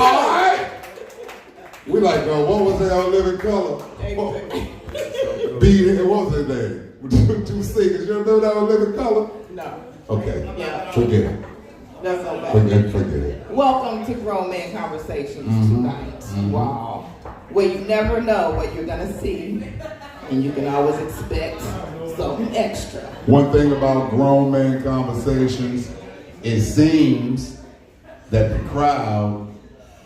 All right. We like, what was that on Living Color? B, what was his name? With two singers. You remember that on Living Color? No. Okay. Yeah. Forget it. That's okay. Forget it. Welcome to Grown Man Conversations tonight. Wow. Where you never know what you're going to see, and you can always expect something extra. One thing about Grown Man Conversations, it seems that the crowd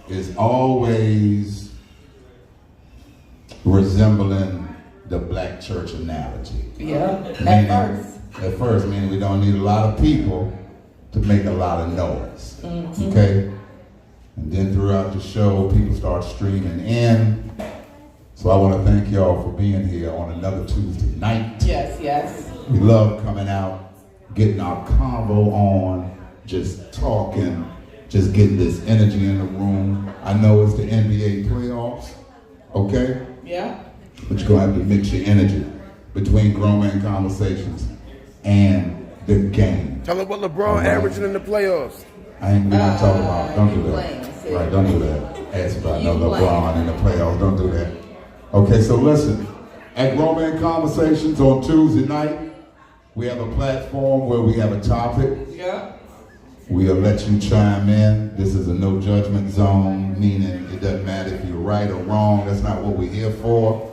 is always resembling the black church analogy. Yeah, At first, meaning we don't need a lot of people to make a lot of noise. Okay? And then throughout the show, people start streaming in. So I want to thank y'all for being here on another Tuesday night. Yes. We love coming out, getting our convo on, just talking, just getting this energy in the room. I know it's the NBA playoffs, okay? Yeah. But you're going to have to mix your energy between Grown Man Conversations and the game. Tell them what LeBron averaging in the playoffs. I ain't gonna talk about. Don't do that. Right? Don't do that. Ask about no LeBron in the playoffs. Don't do that. Okay, so listen. At Grown Man Conversations on Tuesday night, we have a platform where we have a topic. Yeah. We'll let you chime in. This is a no judgment zone, meaning it doesn't matter if you're right or wrong. That's not what we're here for.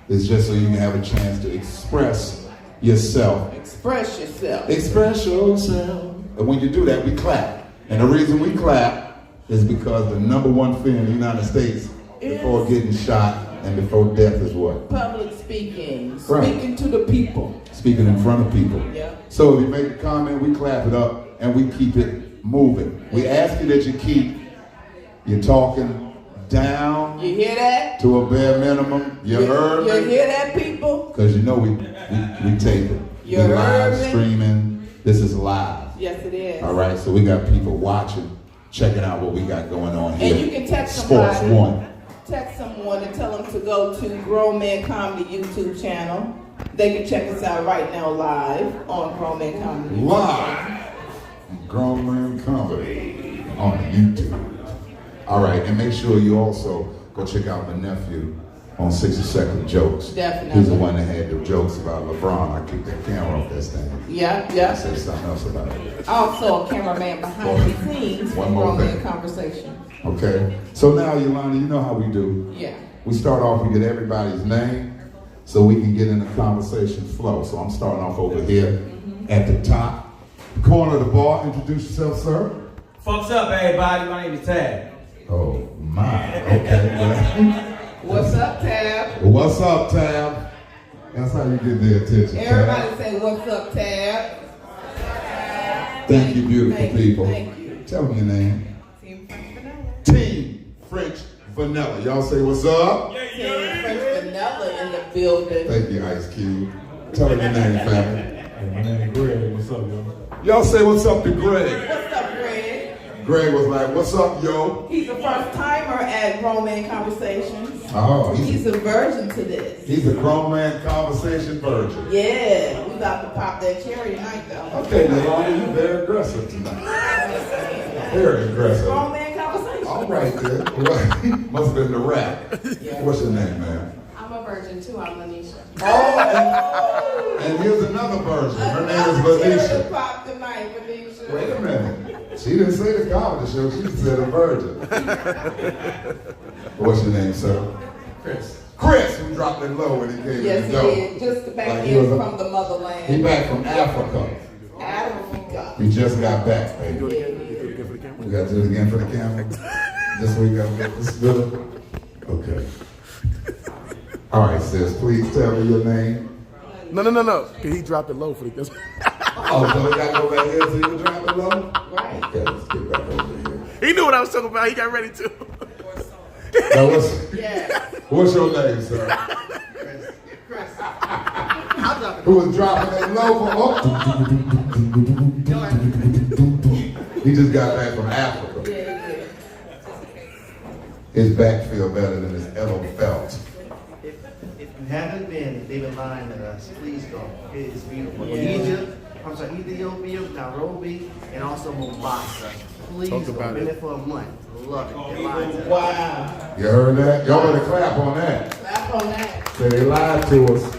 It's just so you can have a chance to express yourself. Express yourself. Express yourself. And when you do that, we clap. And the reason we clap is because the number one fear in the United States before getting shot and before death is what? Public speaking. Right. Speaking to the people. Speaking in front of people. Yeah. So if you make a comment, we clap it up and we keep it moving. We ask you that you keep your talking down. You hear that? To a bare minimum. You heard me? You hear that, people? Because you know we tape it. You we live heard me? streaming. This is live. Yes, it is. All right, so we got people watching, checking out what we got going on here. And you can text Sports somebody. One. Text someone and tell them to go to Grown Man Comedy YouTube channel. They can check us out right now live on Grown Man Comedy. Live. Grown Man Comedy on YouTube. All right, and make sure you also go check out my nephew on 60 Second Jokes. Definitely. He's the one that had the jokes about LeBron. I kicked that camera off this thing. Yeah. Say something else about it. Also a cameraman behind the scenes for One more Grown Man thing. Conversation. Okay. So now, Yolanda, you know how we do. Yeah. We start off, we get everybody's name so we can get in the conversation flow. So I'm starting off over here at the top. Corner of the bar, introduce yourself, sir. Fucks up, everybody. My name is Tad. Oh, my. Okay. What's up, Tab? What's up, Tab? That's how you get their attention, Everybody Tab. say, what's up, Tab? Thank you, beautiful Thank you, people. thank you. Tell me your name. Team French Vanilla. Team French Vanilla. Y'all say what's up? Team French Vanilla in the building. Thank you, Ice Cube. Tell them your name, family. My name is Greg. What's up, y'all? Y'all say what's up to Greg. What's up, Greg? Greg was like, what's up, yo? He's a first timer at Grown Man Conversations. Oh, He's a virgin to this. he's a grown man conversation virgin. Yeah, we about to pop that cherry tonight, though. Okay, Yolanda, you're very aggressive tonight. Very aggressive. Grown Man Conversation. All right, then. Must have been the rap. Yeah. What's your name, man? I'm a virgin too. I'm Lanisha. Oh, and here's another virgin. Her name is Cherry Lanisha. pop tonight, Lanisha. Wait a minute. She didn't say the comedy show. She said a virgin. What's your name, sir? Chris. Chris, who dropped it low when he came Yes, in he the door. did. Just back Like he in was a- from the motherland. He back from Africa. Africa. We just got back, baby. Yeah. We got to do it again for the camera. This week I get this good. Okay. All right, sis. Please tell me your name. No. Cause he dropped it low for the. Oh, so we got to go back here so you can drop it low? Right. Okay, let's get back over here. He knew what I was talking about. He got ready to. Now, Yeah. what's your name, sir? Chris. Who was dropping that low for? Oh. He just got back from Africa. Yeah. His back feel better than his elbow felt. If you haven't been, they've been lying to us. Please go. It is beautiful. Yeah. Egypt, I'm sorry, Ethiopia, Nairobi, and also Mombasa. Please, Talk I've about been it. there for a month. Love it. They lied to us. Wow. You heard that? Y'all better clap on that. Clap on that. Say they lied to us.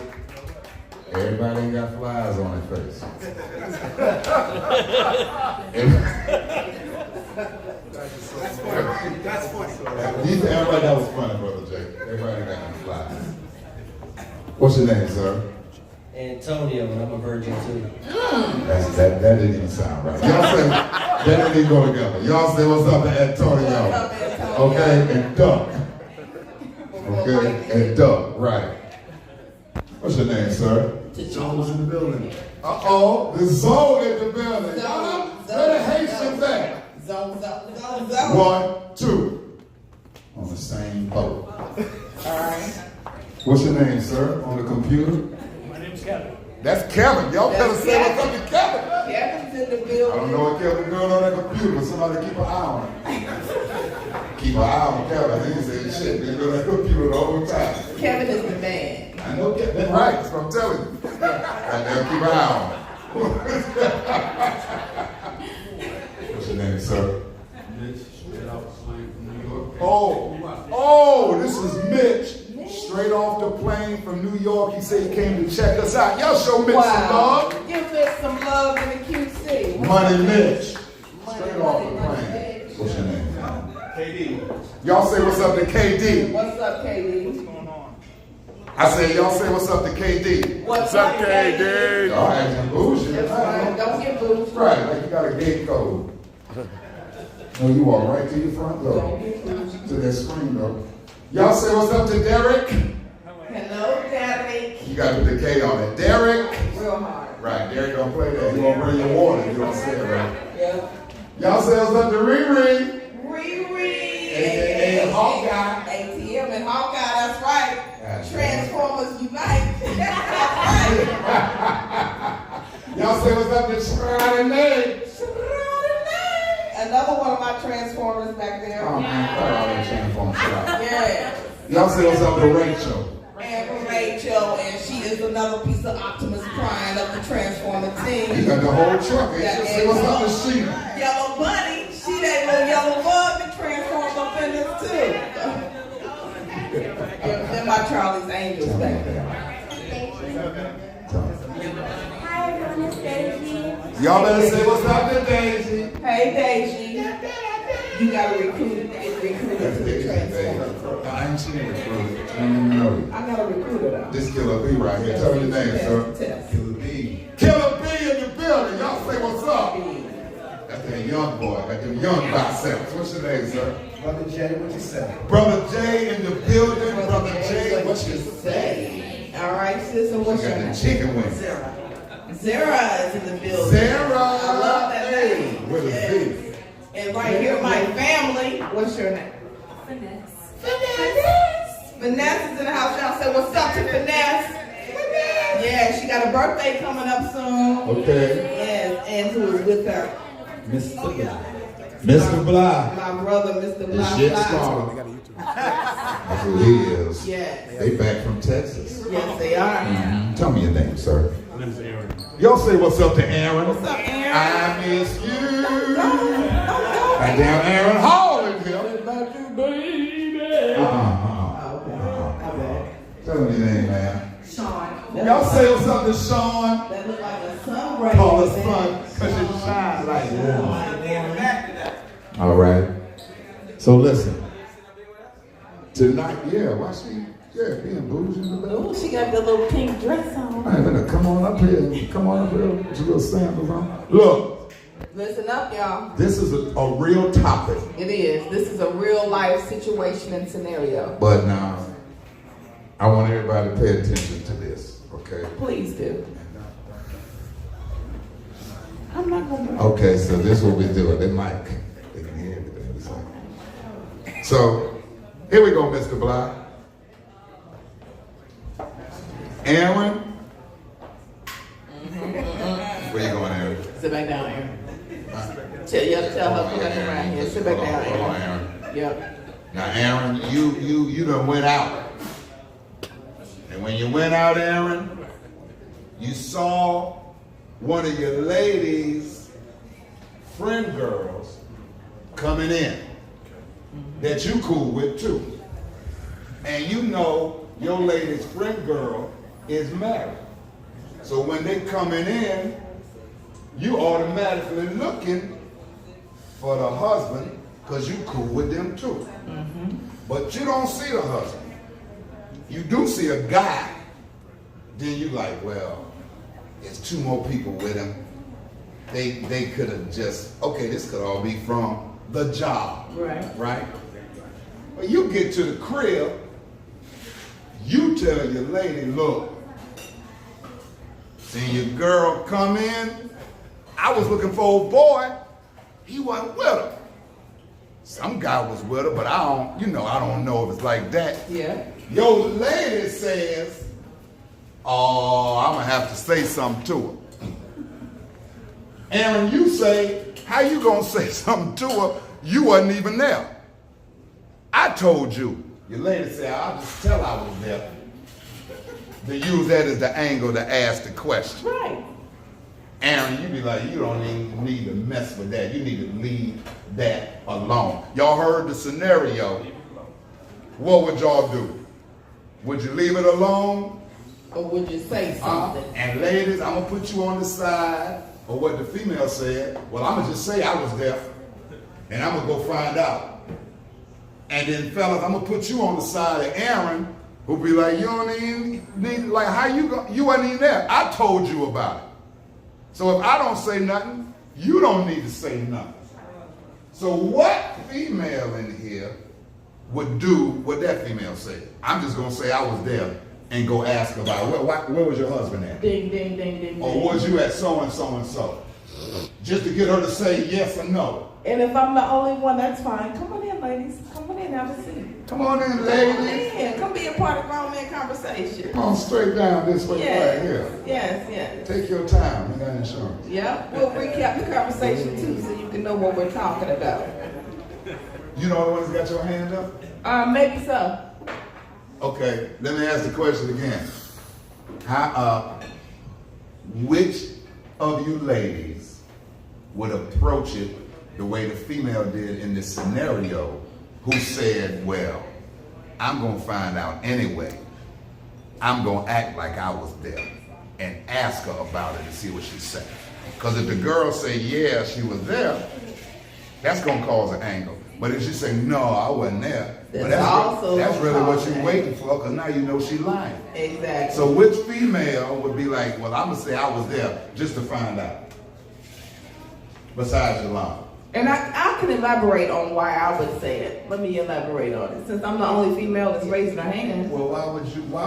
Everybody ain't got flies on their face. That's funny. Everybody that was funny, Brother Jay. Everybody got them flies. What's your name, sir? Antonio, and I'm a virgin too. That didn't even sound right. Y'all say, that didn't even go together. Y'all say, what's up to Antonio? What's up, Antonio? Okay, and duck. Okay, and duck, right. What's your name, sir? Jones in the building. Uh-oh, the zone in the building. Zone, Where the zone, Haitians at? Zone. 1, 2. On the same boat. All right. What's your name, sir, on the computer? My name's Kevin. That's Kevin. Y'all better That's say what's up to Kevin. Kevin's in the I building. don't know what Kevin's doing on that computer, but somebody keep an eye on him. Keep an eye on Kevin. He said, shit, been doing that computer the whole time. Kevin is the man. I know Kevin. Right, that's what I'm telling you. Right there, keep an eye on him. What's your name, sir? Mitch, straight out the plane from New York. Oh, this is Mitch. Straight off the plane from New York. He said he came to check us out. Y'all show Mitch some love. Give Mitch some love in the QC. Money Mitch. Money, Straight off the money, plane. Mitch. What's your name? KD. Y'all say what's up to KD. What's up, KD? I said y'all say what's up to KD. What's What's up, KD? Y'all acting bougie. That's right. Don't get booed. Right, like you got a gate code. No, you walk right to your front Don't door. get booed. To that screen though. Y'all say what's up to Derek. Hello, Derek. You got to put the K on it. Derek. Real hard. Right, Derek don't play that. You won't bring your water. You don't say it right. Yep. Y'all say what's up to Riri. Riri. AKA Hawkeye. ATM and Hawkeye, that's right. That's Transformers Unite. Y'all say what's up to Shirley. Another one of my Transformers back there. Oh man, cut all that transform stuff. Yeah. Y'all say what's up to Rachel. And Rachel, and she is another piece of Optimus Prime of the Transformer You team. got the whole truck. Ain't you? Say what's up to Sheena. Yellow Bunny, she that little yellow bug that transforms up in this too. They're my Charlie's Angels back there. Hi everyone, it's Daisy. Y'all better say what's up to Daisy. Hey Daisy, you gotta get recruited That's to the Daisy, Transformers. baby. I ain't seen it recruited. I don't even know you. I gotta recruit her though. This Killer B right here. Tell me your name, sir. Test. Killer B. Killer B in the building. Y'all say what's up. That's that young boy. That's them young biceps. What's your name, sir? Brother Jay, what you say? Brother Jay in the building. Brother Jay, what you say? All right, sis, and what's You your got name? the chicken wings. Zara is in the building. Sarah. I love that name. With a Yes. V. And right here, my family. What's your name? Finesse. Finesse is in the house. Y'all say, what's up to Finesse? Yeah, she got a birthday coming up soon. Okay. Yes, and who is with her? Mr. Bly. Mr. Bly. My brother, Mr. The Bly. shit Bly. scholar. That's who he is. Yes. They back from Texas. Yes, they are. Tell me your name, sir. My name's Aaron. Y'all say what's up to Aaron. What's up, Aaron? I miss you. Don't. And down Aaron Hall in here. About you, baby. Okay. Tell me your name, man. Sean. Y'all say what's up to Sean. That look like a sun right Call there, us man. son, because it shines like that. Back to that. All right. So listen. Tonight, yeah, why she, being bougie in the middle. Ooh, she got the little pink dress on. I better come on up here. Come on up here. Put your little sandals on. Look, Listen up, y'all. this is a real topic. It is. This is a real life situation and scenario. But now, I want everybody to pay attention to this, okay? Please do. I'm not going to. Okay, so this is what we do. They mic. They can hear everything we say. So, here we go, Mr. Bly. Aaron. Where you going, Aaron? Sit back down, Aaron. Tell her, put her around here. Sit back Hold on, down, hold on, Aaron. Aaron. Yep. Now, Aaron, you done went out. And when you went out, Aaron, you saw one of your ladies' friend girls coming in that you cool with too. And you know your lady's friend girl is married. So when they coming in, you automatically looking for the husband because you cool with them too. But you don't see the husband. You do see a guy, then you like, well, there's two more people with him. They could have just, okay, this could all be from the job. Right? But you get to the crib, you tell your lady, look, see your girl come in, I was looking for old boy, he wasn't with her. Some guy was with her, but I don't know if it's like that. Yeah. Your lady says, oh, I'm gonna have to say something to her. Aaron, you say, how you gonna say something to her? You wasn't even there. I told you. Your lady said, I'll just tell I was there. To use that as the angle to ask the question. Right. Aaron, you be like, you don't even need to mess with that. You need to leave that alone. Y'all heard the scenario. What would y'all do? Would you leave it alone? Or would you say something? And ladies, I'm gonna put you on the side of what the female said. Well, I'm gonna just say I was there, and I'm gonna go find out. And then fellas, I'm gonna put you on the side of Aaron, who'll be like, you don't even need, like, how you wasn't even there. I told you about it. So if I don't say nothing, you don't need to say nothing. So what female in here would do what that female said? I'm just gonna say I was there and go ask about where was your husband at? Ding, ding, ding, ding, Or ding. was you at so and so and so? Just to get her to say yes or no. And if I'm the only one, that's fine. Come on in, ladies. Come on in, have a seat. Come on in, Come on ladies. in. Come be a part of grown man conversation. Come on straight down this way right here. Yes. Take your time. You got insurance. Yeah. We'll recap the conversation too, so you can know what we're talking about. You know the one that's got your hand up? Maybe so. Okay, let me ask the question again. Which of you ladies would approach it the way the female did in this scenario, who said, well, I'm gonna find out anyway. I'm gonna act like I was there and ask her about it and see what she said. Because if the girl say, yeah, she was there, that's gonna cause an angle. But if she say, no, I wasn't there, that's really what you're waiting for, because now you know she lying. Exactly. So which female would be like, well, I'm gonna say I was there just to find out? Besides Yolanda. And I can elaborate on why I would say it. Let me elaborate on it. Since I'm the only female that's raising her hand. Well, why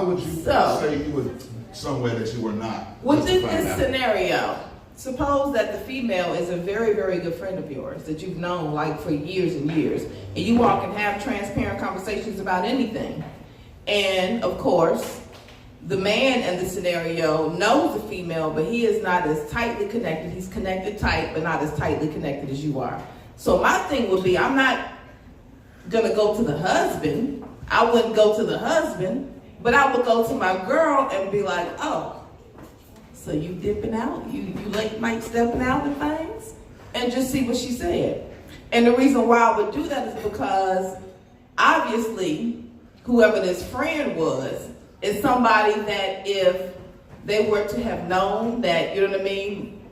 would you say you were somewhere that you were not? Within this scenario, suppose that the female is a very, very good friend of yours that you've known like for years and years, and you all can have transparent conversations about anything. And of course, the man in the scenario knows the female, but he is not as tightly connected. He's connected tight, but not as tightly connected as you are. So my thing would be, I'm not gonna go to the husband. I wouldn't go to the husband, but I would go to my girl and be like, oh, so you dipping out? You late night stepping out and things? And just see what she said. And the reason why I would do that is because obviously whoever this friend was is somebody that if they were to have known that, you know what I mean,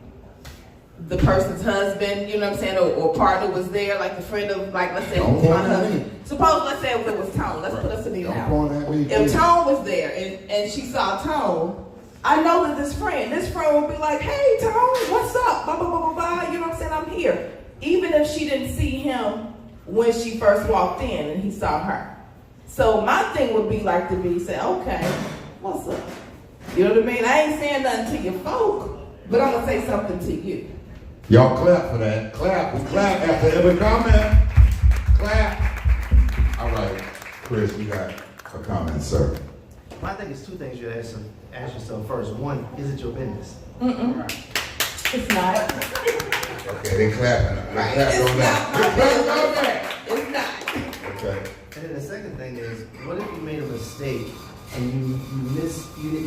the person's husband, you know what I'm saying, or partner was there, like the friend of, like, let's say it was my husband. Suppose, let's say it was Tone. Let's put us in the now. If Tone was there and she saw Tone, I know that this friend would be like, hey, Tone, what's up? Blah, blah, blah, blah, blah. You know what I'm saying? I'm here. Even if she didn't see him when she first walked in and he saw her. So my thing would be like to be say, okay, what's up? You know what I mean? I ain't saying nothing to your folk, but I'm gonna say something to you. Y'all clap for that. Clap. We clap after every comment. Clap. All right, Chris, you got a comment, sir. I think it's two things you ask yourself first. One, is it your business? It's not. Okay, they clapping. They clapping on that. They clapping on that. It's not. Okay. And then the second thing is, what if you made a mistake and you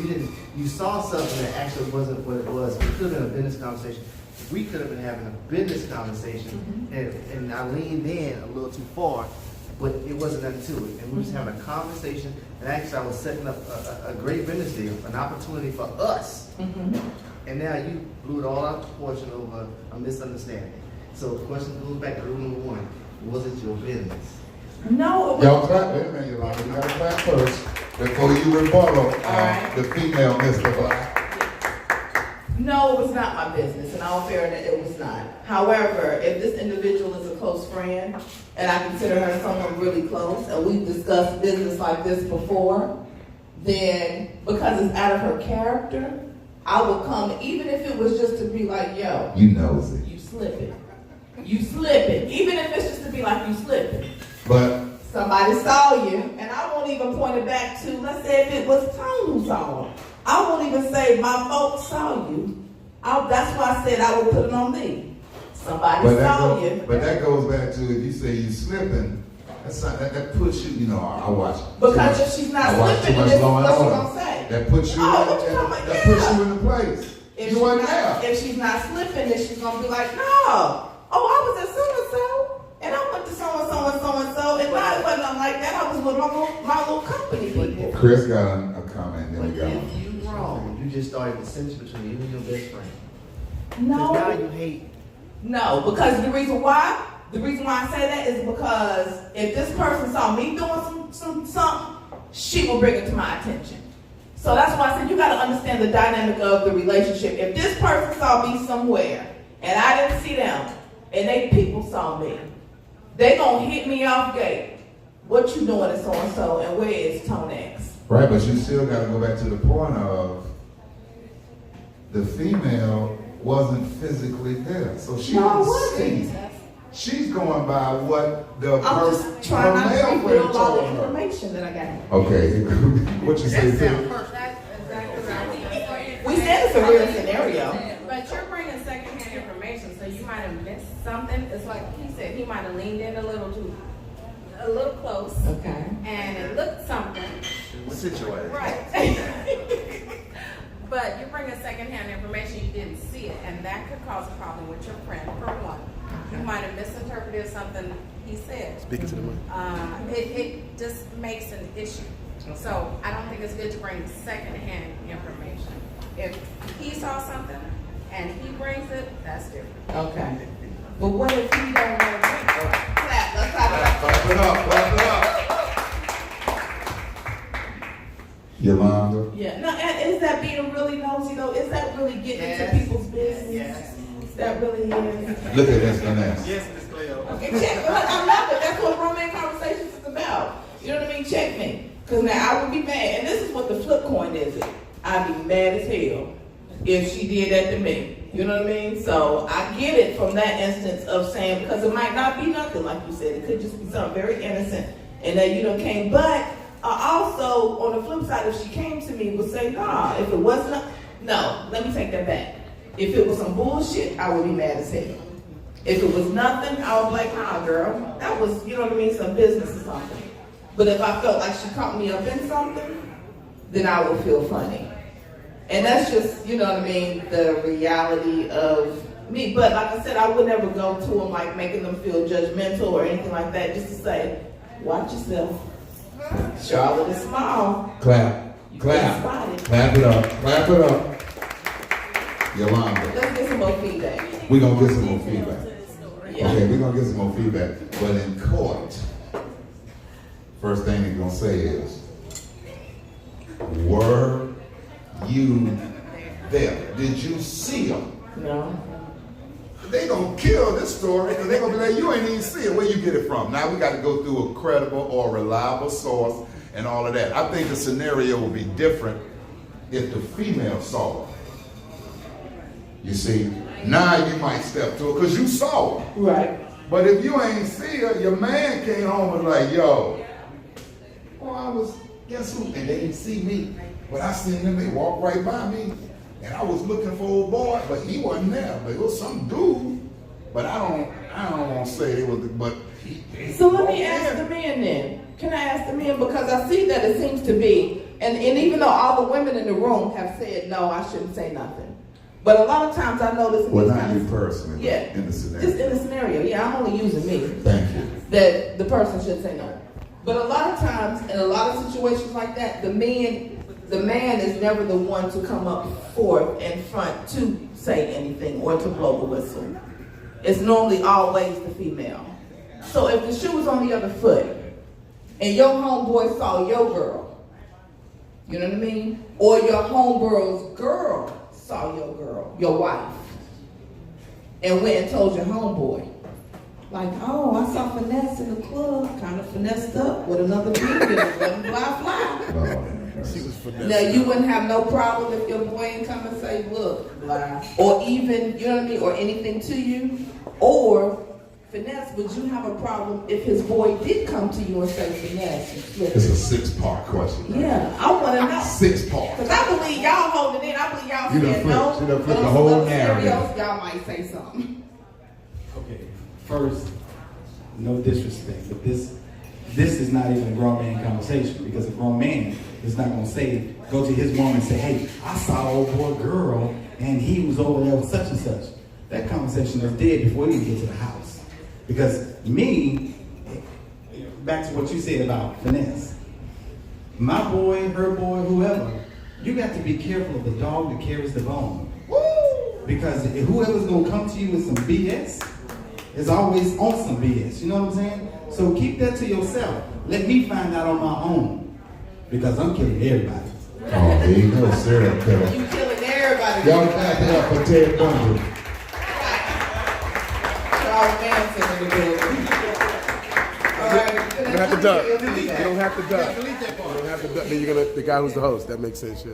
didn't you saw something that actually wasn't what it was. It could have been a business conversation. We could have been having a business conversation, and I leaned in a little too far, but it wasn't nothing to it. And we was having a conversation, and actually I was setting up a great business deal, an opportunity for us. And now you blew it all out of proportion over a misunderstanding. So the question goes back to rule number one. Was it your business? No, it Y'all was, clap, wait a minute, Yolanda, you gotta clap first before you rebuttal right. the female Mr. Black. no, it was not my business. In all fairness, it was not. However, if this individual is a close friend, and I consider her someone really close, and we've discussed business like this before, then because it's out of her character, I would come, even if it was just to be like, yo, You nosy. you slipping. You slipping. Even if it's just to be like, you slipping. But Somebody saw you, and I won't even point it back to, let's say if it was Tone who saw him. I won't even say my folks saw you. That's why I said I would put it on me. Somebody saw you. but that goes back to if you say you slipping, that's not, that puts you, you know, I watch. Because too if she's not I watch slipping, too much then Law and what's she Order. gonna say? That puts you Oh, what you talking about? that Yeah. puts you in the place. You wasn't there. If she's not slipping, then she's gonna be like, no. Oh, I was at so-and-so, and I went to so-and-so and so-and-so, and not it wasn't like that. I was with my little company people. Chris got a comment, then we But got if one. you wrong, you just started dissension between you and your best friend. Because now No. you hate. No, because the reason why I say that is because if this person saw me doing something, she will bring it to my attention. So that's why I said you got to understand the dynamic of the relationship. If this person saw me somewhere and I didn't see them, and they people saw me, they gonna hit me off gate. What you doing at so and so, and where is Tone X? Right, but you still got to go back to the point of the female wasn't physically there, so she No, I didn't wasn't. see. She's going by what the I'm just trying not to male reveal friend all the told her. information that I got. Okay, what you say, Phil? That's exactly right. We said it's a real scenario. But you're bringing secondhand information, so you might have missed something. It's like he said, he might have leaned in a little close, Okay. and it looked something. Situated. Right. But you're bringing secondhand information, you didn't see it, and that could cause a problem with your friend, for one. You might have misinterpreted something he said. Speaking to the mic. It just makes an issue. So I don't think it's good to bring secondhand information. If he saw something and he brings it, that's different. Okay. But what if he don't want to drink? Clap, let's clap it up. Clap it up, clap it up. Yolanda? Yeah, no, and is that being really nosy though? Is that really getting Yes. into people's business? Yes. That really is. Look at this, Vanessa. Yes, Ms. Cleo. Okay, check. I love it. That's what romantic conversations is about. You know what I mean? Check me. Because now I would be mad. And this is what the flip coin is. I'd be mad as hell if she did that to me. You know what I mean? So I get it from that instance of saying, because it might not be nothing, like you said. It could just be something very innocent. And that you done came. But also, on the flip side, if she came to me, would say, nah, if it wasn't, no, let me take that back. If it was some bullshit, I would be mad as hell. If it was nothing, I would be like, nah, girl, that was, you know what I mean, some business or something. But if I felt like she caught me up in something, then I would feel funny. And that's just, you know what I mean, the reality of me. But like I said, I would never go to them like making them feel judgmental or anything like that, just to say, watch yourself. Charlotte is small. Clap, You clap, get spotted. clap it up, clap it up. Yolanda, Let's get some more feedback. we're gonna get some more feedback. Yeah. Okay, we're gonna get some more feedback. But in court, first thing they're gonna say is, were you there? Did you see them? No. They gonna kill this story because they gonna be like, you ain't even see it. Where you get it from? Now we got to go through a credible or reliable source and all of that. I think the scenario would be different if the female saw it. You see, now you might step to it because you saw it. Right. But if you ain't see her, your man came home and was like, yo, well, I was, guess who? And they didn't see me. But I seen them, they walked right by me. And I was looking for old boy, but he wasn't there. But it was some dude. But I don't want to say it was, but he So let me walked ask in. the men then. Can I ask the men? Because I see that it seems to be, And even though all the women in the room have said, no, I shouldn't say nothing. But a lot of times I notice in Well, these not kind you of, personally, yeah, but in the just scenario. in the scenario, yeah, I'm only using me, Thank you. that the person should say no. But a lot of times, in a lot of situations like that, the man is never the one to come up forth in front to say anything or to blow the whistle. It's normally always the female. So if the shoe was on the other foot, and your homeboy saw your girl, you know what I mean? Or your homegirl's girl saw your girl, your wife, and went and told your homeboy, like, oh, I saw Finesse in the club, kind of finessed up with another dude, and it wasn't fly. Lord have mercy. She was finessed. Now, you wouldn't have no problem if your boy ain't come and say, look, blah, or even, you know what I mean, or anything to you, or Finesse, would you have a problem if his boy did come to you and say, Finesse, you slipped? It's a 6-part question. Yeah, I want to know. 6-part. Because I believe y'all holding it in. I believe y'all You done saying flipped- no. you done flipped but the on whole some other narrative. scenarios, y'all might say something. Okay, first, no disrespect, but this is not even a grown man conversation, because a grown man is not gonna say, go to his woman and say, hey, I saw old boy girl and he was over there with such and such. That conversation is dead before we even get to the house. Because me, back to what you said about Finesse, my boy, her boy, whoever, you got to be careful of the dog that carries the bone. Because whoever's gonna come to you with some BS is always on some BS, you know what I'm saying? So keep that to yourself. Let me find out on my own, because I'm killing everybody. Oh, there you go, serial killer. You killing everybody. Y'all clap it up for Ted Bundy. Charles Manson in the building. All right. You don't have to duck. You don't have to duck. You don't have to duck. Then you're gonna the guy who's the host. That makes sense, yeah.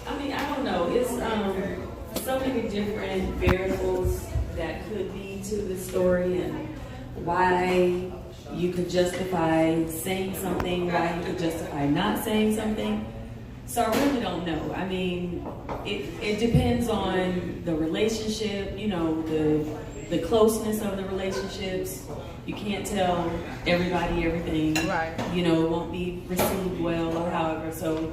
I mean, I don't know. It's so many different variables that could be to the story and why you could justify saying something, why you could justify not saying something. So I really don't know. I mean, it depends on the relationship, you know, the closeness of the relationships. You can't tell everybody everything. Right. You know, it won't be received well or however. So,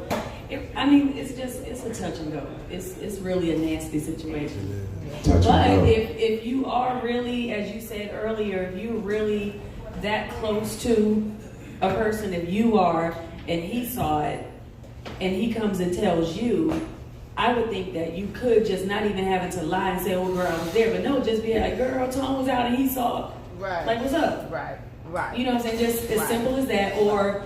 it's a touch and go. It's really a nasty situation. Touch But and go. if you are really, as you said earlier, if you're really that close to a person, if you are, and he saw it, and he comes and tells you, I would think that you could just not even having to lie and say, oh girl, I was there, but no, just be like, girl, Tom was out and he saw it. Right. Like, what's up? Right. Right. You know what I'm saying? Just as Right. simple as that. Or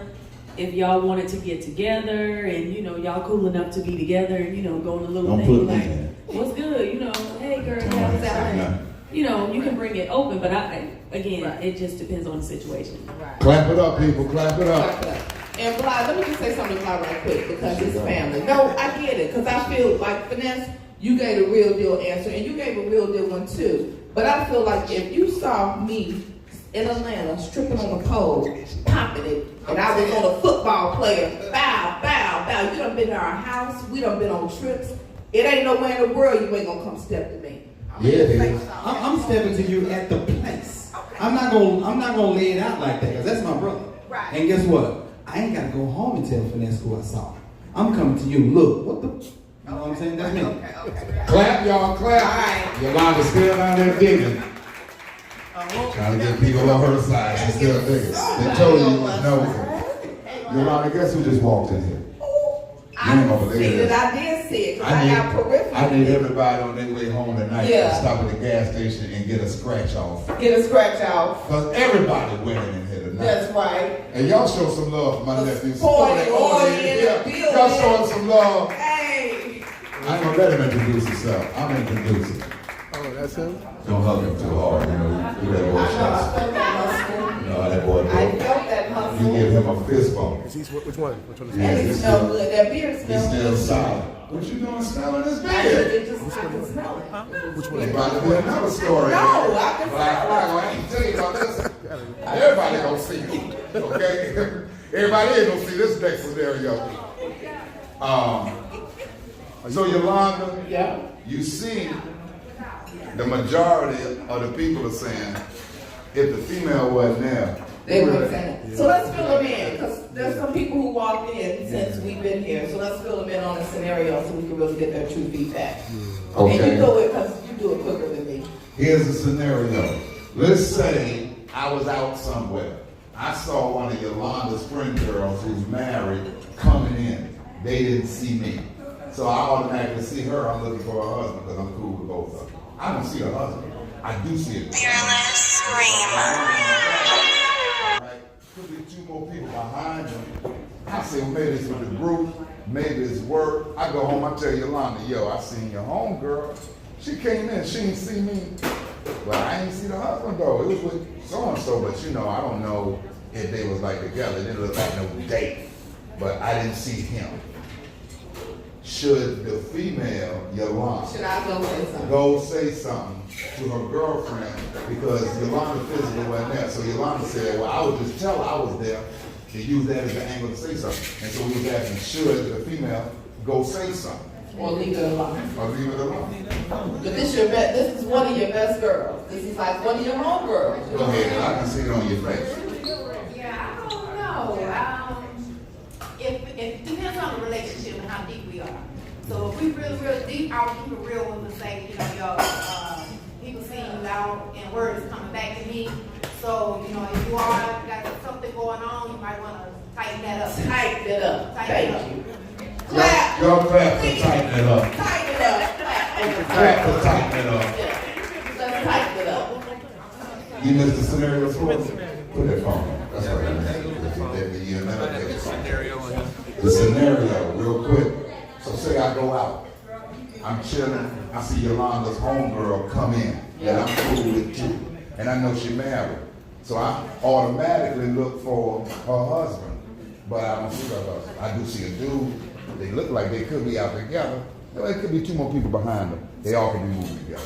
if y'all wanted to get together and, you know, y'all cool enough to be together and, you know, go on a little Don't thing put me like, in. what's good? You know, hey girl, yeah, I was out there. You know, you can bring it open, but again, Right. it just depends on the situation. Right. Clap it up, people. Clap it up. Clap it up. And Bly, let me just say something to Bly right quick, because it's family. No, I get it, because I feel like, Finesse, you gave a real deal answer, and you gave a real deal one too. But I feel like if you saw me in Atlanta stripping on a pole, popping it, and I was on a football player, bow, bow, bow. You done been to our house, we done been on trips. It ain't nowhere in the world you ain't gonna come step to me. Yeah, it is. I'm stepping to you at the place. I'm not gonna lay it out like that, because that's my brother. Right. And guess what? I ain't gotta go home and tell Finesse who I saw. I'm coming to you. Look, what the? You know what I'm saying? That's me. Clap, y'all, clap. All right. Yolanda's still down there digging. Trying to get people on her side. She's still digging. They told you no. Yolanda, guess who just walked in here? I ain't gonna believe see this. that. I did see it, because I got peripheral. I need everybody on their way home tonight Yeah. to stop at the gas station and get a scratch off. Get a scratch off. Because everybody winning in here tonight. That's right. And y'all show some love for my nephew. Sporty Sporty Orty Orty, in the yeah. building. Y'all showing some love. Hey. I ain't gonna let him introduce himself. I'm introducing. Oh, that's him? Don't hug him too hard, you know. You that boy I shots. felt that muscle. No, that boy. I felt that muscle. You give him a fist bump. Is he, which one? Which one is Yeah. he? And it smelled good. That beard He's smelled still good. solid. What you doing smelling this I beard? can smell it. Which one? It's about to be another story. No, I can Black smell Flag, I ain't tell you about this. Everybody gonna see you, okay? Everybody ain't gonna see this next scenario. So Yolanda, Yeah. you see, the majority of the people are saying, if the female wasn't there, They were saying. So let's fill them in, because There's some people who walked in since we've been here, so let's fill them in on a scenario so we can really get their true feedback. Okay. And you do it because you do it quicker than me. Here's a scenario. Let's say I was out somewhere. I saw one of Yolanda's friend girls who's married coming in. They didn't see me. So I automatically see her. I'm looking for her husband because I'm cool with both of them. I don't see her husband. I do see it. Fearless Screamer. Right? Could be two more people behind them. I say, well, maybe it's with the group, maybe it's work. I go home, I tell Yolanda, yo, I seen your home girl. She came in, she didn't see me. Well, I ain't see the husband though. It was with so-and-so, but you know, I don't know if they was like together. It didn't look like no date, but I didn't see him. Should the female, Yolanda, Should I go say something? go say something to her girlfriend because Yolanda physically wasn't there? So Yolanda said, well, I would just tell her I was there to use that as an angle to say something. And so we was asking, should the female go say something? Or leave it alone? Or leave it alone? But this is one of your best girls. This is like one of your home girls. Go ahead, I can see it on your face. Yeah, I don't know. It depends on the relationship and how deep we are. So if we really, really deep, I would keep it real when we say, you know, people seeing you out and word is coming back to me. So, you know, if you are got something going on, you might want to tighten that up. Tighten it up. Thank you. Clap. Y'all clap to tighten it up. Tighten it up. Clap to tighten it up. Yeah. Let's tighten it up. You missed the scenario for us? Put that phone on. That's what I meant. The scenario, real quick. So say I go out. I'm chilling. I see Yolanda's homegirl come in. And I'm cool with too. And I know she married. So I automatically look for her husband. But I don't see her husband. I do see a dude. They look like they could be out together. Well, it could be two more people behind them. They all could be moving together.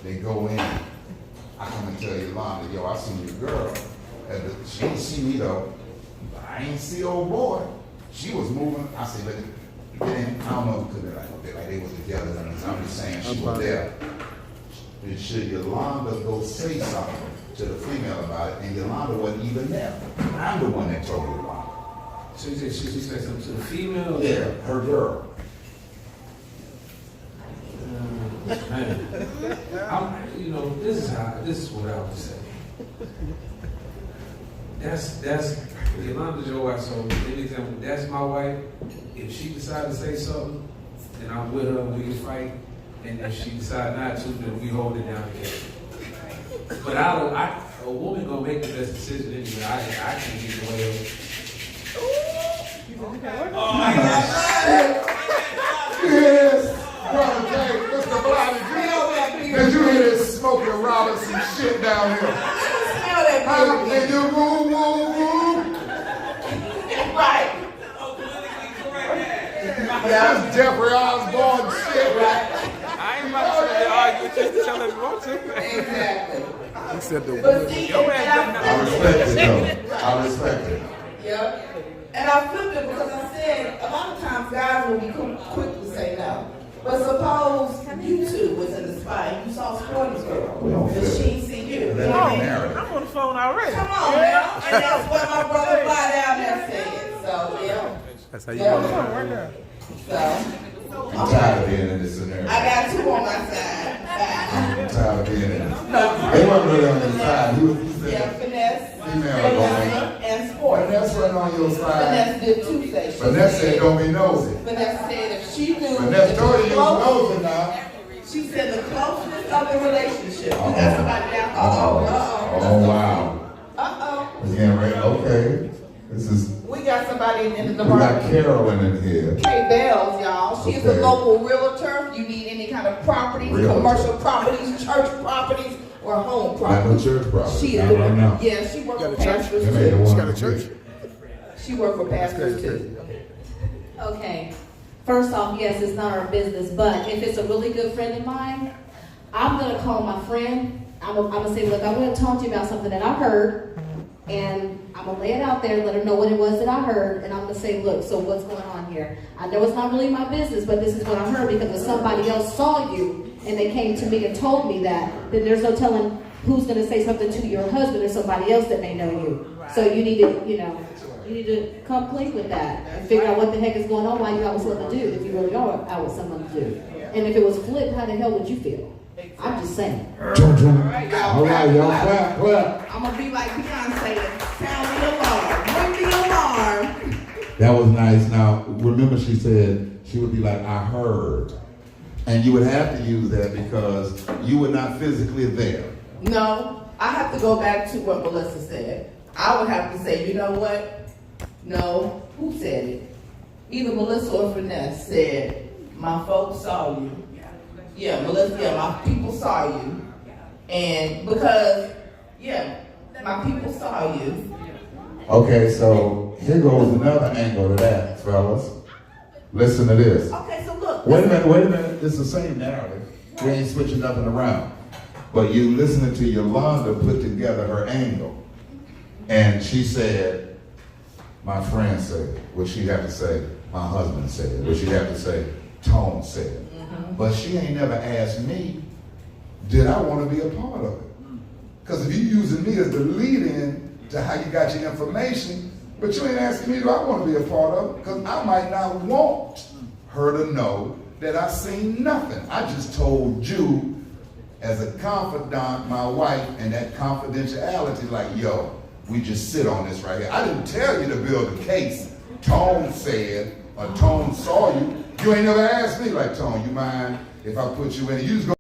They go in. I come and tell Yolanda, yo, I seen your girl. She didn't see me though. I ain't see old boy. She was moving. I said, look, then I don't know, it could be like they was together. I'm just saying she was there. Should Yolanda go say something to the female about it? And Yolanda wasn't even there. I'm the one that told Yolanda. So you said she said something to the female? Yeah, her girl. Man, you know, this is what I would say. That's Yolanda's your wife, so anytime that's my wife, if she decides to say something, then I'm with her, we can fight, and if she decides not to, then we hold it down together. But a woman gonna make the best decision anyway. I can't get in the way of it. Yes, brother Jay, Mr. Bobby, did you hear this Smokey Robinson shit down here? They do woo, woo, woo. Right. That's Jeffrey Osborne shit, right? I ain't about to argue with you, tell her you want to. Exactly. He said the But woman. see, I respect it, though. I respect it. Yep. And I flipped it because I said a lot of times guys will be quick to say no. But suppose you two was in the spot and you saw Sporty's girl and she didn't see you. You know what I mean? I'm on the phone already. Come on now. And that's what my brother fly down there said. So yeah. That's how you Yeah. know. So I'm tired of being in this scenario. I got two on my side. I'm tired of being in it. They weren't really on your side. You Yeah, Finesse, female Vanessa, and Sport. Vanessa wasn't on your side. Finesse did too say. Vanessa said don't be nosy. Vanessa said if she knew. Vanessa the told you you was close- nosy now. She said the closeness of the relationship. You got somebody down. Oh wow. It's getting ready. Okay. This is. We got somebody in the We got department. Carolyn in here. Kay Bells, y'all. She's Okay. a local realtor. You need any kind of properties, Realtor. commercial properties, church properties, or home Not no properties. church property. She is Not the right now. Yeah, she worked Got for a church? pastors They made the too. one She got a church? She worked for pastors That's too. Okay. First off, yes, it's not our business, but if it's a really good friend of mine, I'm gonna call my friend. I'm gonna say, look, I'm gonna talk to you about something that I heard, and I'm gonna lay it out there, let her know what it was that I heard, and I'm gonna say, look, so what's going on here? I know it's not really my business, but this is what I heard because if somebody else saw you and they came to me and told me that, then there's no telling who's gonna say something to your husband or somebody else that may know you. So you need to, You need to come clean with that and figure out what the heck is going on, why you out with someone to do, if you really are out with someone to do. And if it was flipped, how the hell would you feel? I'm just saying. All right, y'all, clap, clap. I'm gonna be like Beyonce and sound the alarm. Ring the alarm. That was nice. Now, remember she said she would be like, I heard. And you would have to use that because you were not physically there. No, I have to go back to what Melissa said. I would have to say, you know what? No, who said it? Either Melissa or Finesse said, my folks saw you. Yeah, Melissa, yeah, my people saw you. And because, yeah, my people saw you. Okay, so here goes another angle to that, fellas. Listen to this. Okay, so look. Wait a minute. It's the same narrative. We ain't switching nothing around. But you listening to Yolanda put together her angle. And she said, my friend said, what she had to say, my husband said, what she had to say, Tone said. But she ain't never asked me, did I want to be a part of it? Because if you're using me as the lead-in to how you got your information, but you ain't asking me, do I want to be a part of it? Because I might not want her to know that I seen nothing. I just told you as a confidant, my wife, and that confidentiality, like, yo, we just sit on this right here. I didn't tell you to build a case. Tone said, or Tone saw you. You ain't never asked me, like, Tone, you mind if I put you in it? You just go